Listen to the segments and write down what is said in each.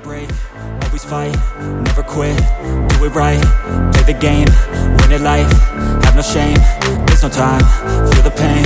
break, always fight, never quit, do it right, play the game, win it life, have no shame, there's no time, feel the pain,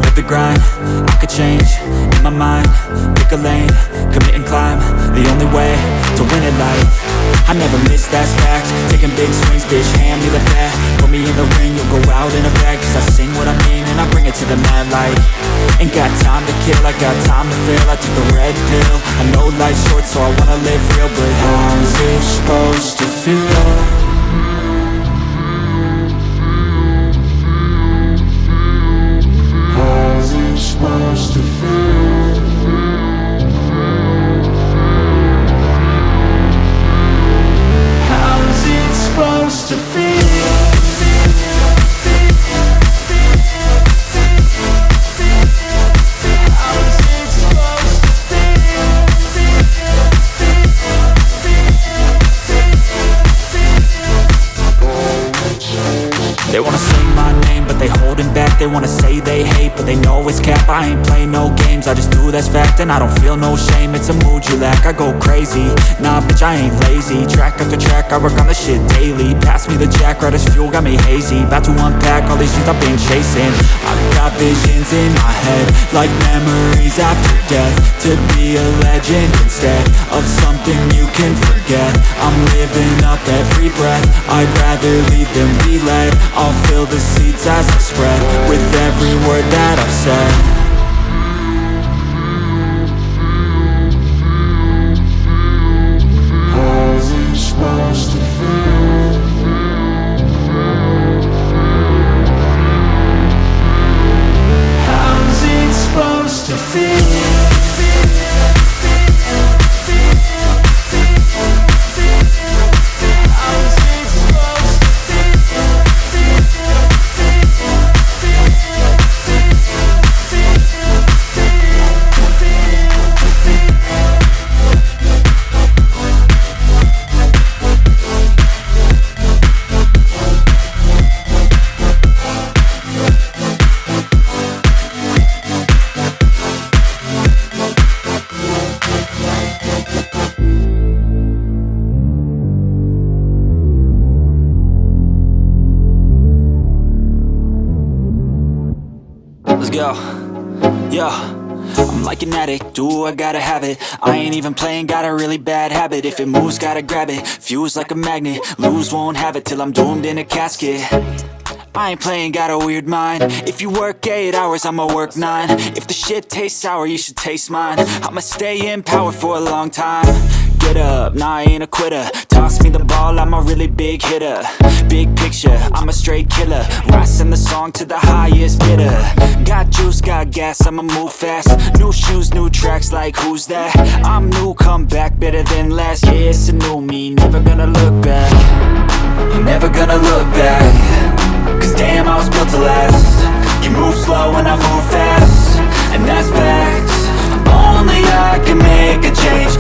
live the grind, I could change, in my mind, pick a lane, commit and climb, the only way to win it life. I never miss, that's fact, taking big swings, bitch, hand me the bat, put me in the ring, you'll go out in a bag, cause I sing what I mean and I bring it to the mad light. Ain't got time to kill, I got time to feel, I took the red pill, I know life's short so I wanna live real, but how's it supposed to feel? How's it supposed to feel? How's it supposed to feel? They wanna sing my name, but they holding back. They wanna say they hate, but they know it's cap. I ain't play no games, I just do that's fact. And I don't feel no shame, it's a mood you lack. I go crazy, nah bitch I ain't lazy. Track after track, I work on this shit daily. Pass me the jack, right as fuel, got me hazy. About to unpack all these things I've been chasing. I've got visions in my head, like memories after death. To be a legend instead of something you can forget. I'm living up every breath, I'd rather lead than be led. I'll fill the seats as I spread with every word that I've said. How's it supposed to feel? How's it supposed to feel? Let's go, yo. I'm like an addict, do I gotta have it. I ain't even playing, got a really bad habit. If it moves, gotta grab it, fuse like a magnet. Lose, won't have it till I'm doomed in a casket. I ain't playing, got a weird mind. If you work 8 hours, I'ma work 9. If the shit tastes sour, you should taste mine. I'ma stay in power for a long time. Get up, nah I ain't a quitter. Toss me the ball, I'm a really big hitter. Big picture, I'm a straight killer. Rising the song to the highest bidder. Got juice, got gas, I'ma move fast. New shoes, new tracks, like who's that? I'm new, come back, better than last. Yeah, it's a new me, never gonna look back. Never gonna look back. Cause damn, I was built to last. You move slow and I move fast, and that's facts. Only I can make a change.